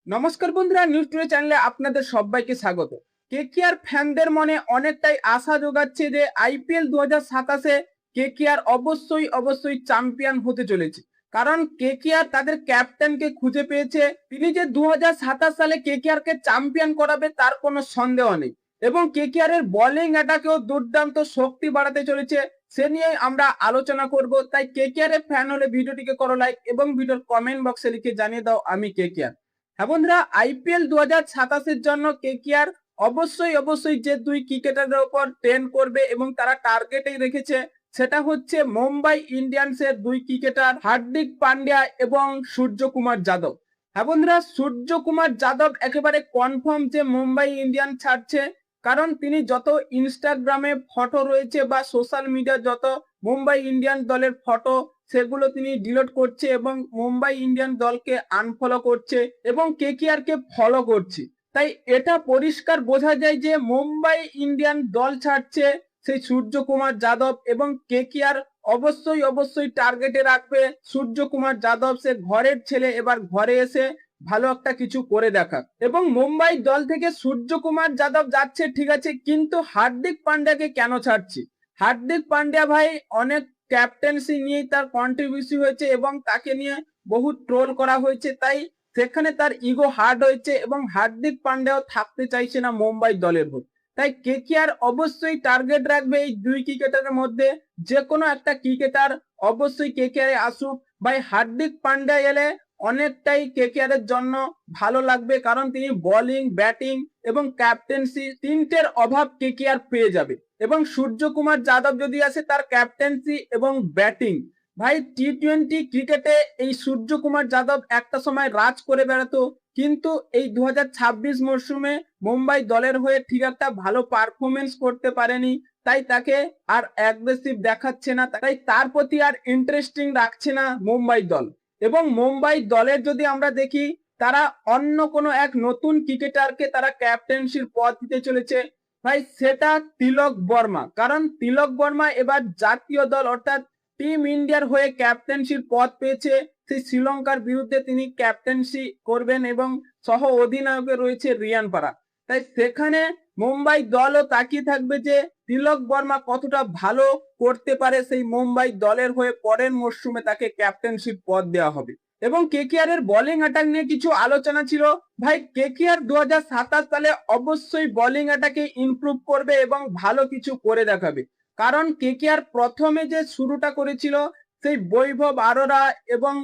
নমস্কার বন্ধুরা, news today চ্যানেলে আপনাদের সবাইকে স্বাগত। কেকেআর ফ্যানদের মনে অনেকটাই আশা যোগাচ্ছে যে আইপিএল 2027-এ কেকেআর অবশ্যই চ্যাম্পিয়ন হতে চলেছে। কারণ কেকেআর তাদের ক্যাপ্টেনকে খুঁজে পেয়েছে। তিনি যে 2027 সালে কেকেআর কে চ্যাম্পিয়ন করাবে তার কোনো সন্দেহ নেই। এবং কেকেআর এর বোলিং অ্যাটাকেও দুর্দান্ত শক্তি বাড়াতে চলেছে, সে নিয়ে আমরা আলোচনা করব। তাই কেকেআর এর ফ্যান হলে ভিডিওটিকে করো লাইক এবং ভিডিওর কমেন্ট বক্সে লিখে জানিয়ে দাও আমি কেকেআর। হ্যাঁ বন্ধুরা, আইপিএল 2027-এর জন্য কেকেআর অবশ্যই যে দুই ক্রিকেটারের উপর ট্রেন করবে এবং তারা টার্গেটেই রেখেছে, সেটা হচ্ছে মুম্বাই ইন্ডিয়ান্সের দুই ক্রিকেটার হার্দিক পান্ডিয়া এবং সূর্যকুমার যাদব। হ্যাঁ বন্ধুরা, সূর্যকুমার যাদব একেবারে কনফার্ম যে মুম্বাই ইন্ডিয়ান্স ছাড়ছে। কারণ তিনি যত ইনস্টাগ্রামে ফটো রয়েছে বা সোশ্যাল মিডিয়া যত মুম্বাই ইন্ডিয়ান দলের ফটো, সেগুলো তিনি ডিলিট করছে এবং মুম্বাই ইন্ডিয়ান দলকে আনফলো করছে এবং কেকেআর কে ফলো করছে। তাই এটা পরিষ্কার বোঝা যায় যে মুম্বাই ইন্ডিয়ান দল ছাড়ছে সেই সূর্যকুমার যাদব, এবং কেকেআর অবশ্যই টার্গেটে রাখবে সূর্যকুমার যাদব। সে ঘরের ছেলে, এবার ঘরে এসে ভালো একটা কিছু করে দেখাক। এবং মুম্বাই দল থেকে সূর্যকুমার যাদব যাচ্ছে ঠিক আছে, কিন্তু হার্দিক পান্ডিয়াকে কেন ছাড়ছে? হার্দিক পান্ডিয়া ভাই অনেক ক্যাপ্টেন্সি নিয়ে তার কন্ট্রিবিউশন হয়েছে এবং তাকে নিয়ে বহু ট্রোল করা হয়েছে। তাই সেখানে তার ইগো হার্ট হয়েছে এবং হার্দিক পান্ডিয়াও থাকতে চাইছে না মুম্বাই দলের হয়ে। তাই কেকেআর অবশ্যই টার্গেট রাখবে এই দুই ক্রিকেটারের মধ্যে যে কোনো একটা ক্রিকেটার অবশ্যই কেকেআর আসুক। ভাই হার্দিক পান্ডিয়া এলে অনেকটাই কেকেআর এর জন্য ভালো লাগবে, কারণ তিনি বোলিং, ব্যাটিং এবং ক্যাপ্টেন্সি তিনটের অভাব কেকেআর পেয়ে যাবে। এবং সূর্যকুমার যাদব যদি আসে, তার ক্যাপ্টেন্সি এবং ব্যাটিং, ভাই টি-20 ক্রিকেটে এই সূর্যকুমার যাদব একটা সময় রাজ করে বেড়াতো, কিন্তু এই 2026 মরশুমে মুম্বাই দলের হয়ে ঠিক একটা ভালো পারফরমেন্স করতে পারেনি। তাই তাকে আর অ্যাগ্রেসিভ দেখাচ্ছে না, তাই তার প্রতি আর ইন্টারেস্টিং রাখছে না মুম্বাই দল। এবং মুম্বাই দলের যদি আমরা দেখি, তারা অন্য কোনো এক নতুন ক্রিকেটারকে তারা ক্যাপ্টেন্সির পদ দিতে চলেছে। ভাই সেটা তিলক বর্মা। কারণ তিলক বর্মা এবার জাতীয় দল অর্থাৎ টিম ইন্ডিয়ার হয়ে ক্যাপ্টেন্সির পদ পেয়েছে। সেই শ্রীলঙ্কার বিরুদ্ধে তিনি ক্যাপ্টেন্সি করবেন এবং সহ অধিনায়কে রয়েছে রিয়ান পারাগ। তাই সেখানে মুম্বাই দলও তাকিয়ে থাকবে যে তিলক বর্মা কতটা ভালো করতে পারে। সেই মুম্বাই দলের হয়ে পরের মরশুমে তাকে ক্যাপ্টেন্সির পদ দেওয়া হবে। এবং কেকেআর এর বোলিং অ্যাটাক নিয়ে কিছু আলোচনা ছিল। ভাই কেকেআর 2027 সালে অবশ্যই বোলিং অ্যাটাকে ইমপ্রুভ করবে এবং ভালো কিছু করে দেখাবে। কারণ কেকেআর প্রথমে যে শুরুটা করেছিল, সেই বৈভব আরোরা এবং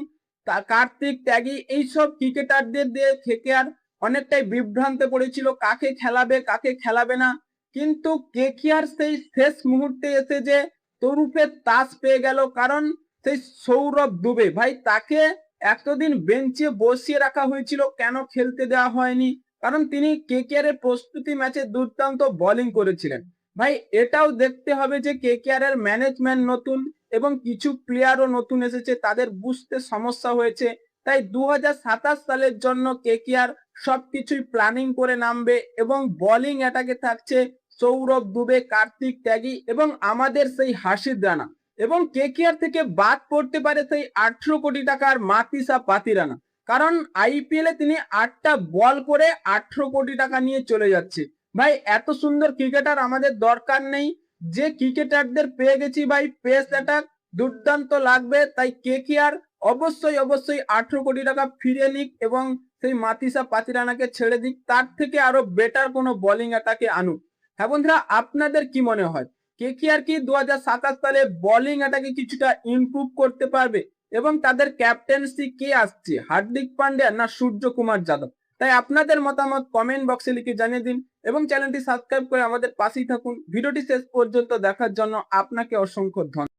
কার্তিক ত্যাগী এইসব ক্রিকেটারদের দিয়ে কেকেআর অনেকটাই বিভ্রান্তে পড়েছিল, কাকে খেলাবে কাকে খেলাবে না। কিন্তু কেকেআর সেই শেষ মুহূর্তে এসে যে তরুপের তাস পেয়ে গেল, কারণ সেই সৌরভ দুবে, ভাই তাকে এতদিন বেঞ্চে বসিয়ে রাখা হয়েছিল, কেন খেলতে দেওয়া হয়নি? কারণ তিনি কেকেআর এর প্রস্তুতি ম্যাচে দুর্দান্ত বোলিং করেছিলেন। ভাই এটাও দেখতে হবে যে কেকেআর এর ম্যানেজমেন্ট নতুন এবং কিছু প্লেয়ারও নতুন এসেছে, তাদের বুঝতে সমস্যা হয়েছে। তাই 2027 সালের জন্য কেকেআর সবকিছুই প্ল্যানিং করে নামবে এবং বোলিং অ্যাটাকে থাকছে সৌরভ দুবে, কার্তিক ত্যাগী এবং আমাদের সেই হাসিদ রানা। এবং কেকেআর থেকে বাদ পড়তে পারে সেই 18 কোটি টাকার মাতিসা পাতিরানা। কারণ আইপিএল এ তিনি 8টা বল করে 18 কোটি টাকা নিয়ে চলে যাচ্ছে। ভাই এত সুন্দর ক্রিকেটার আমাদের দরকার নেই। যে ক্রিকেটারদের পেয়ে গেছি ভাই, পেস অ্যাটাক দুর্দান্ত লাগবে। তাই কেকেআর অবশ্যই 18 কোটি টাকা ফিরিয়ে নিক এবং সেই মাতিসা পাতিরানাকে ছেড়ে দিক, তার থেকে আরো বেটার কোনো বোলিং অ্যাটাকে আনুক। হ্যাঁ বন্ধুরা, আপনাদের কি মনে হয় কেকেআর কি 2027 সালে বোলিং অ্যাটাকে কিছুটা ইমপ্রুভ করতে পারবে? এবং তাদের ক্যাপ্টেন্সি কে আসছে, হার্দিক পান্ডিয়া না সূর্যকুমার যাদব? তাই আপনাদের মতামত কমেন্ট বক্সে লিখে জানিয়ে দিন এবং চ্যানেলটি সাবস্ক্রাইব করে আমাদের পাশেই থাকুন। ভিডিওটি শেষ পর্যন্ত দেখার জন্য আপনাকে অসংখ্য ধন্যবাদ।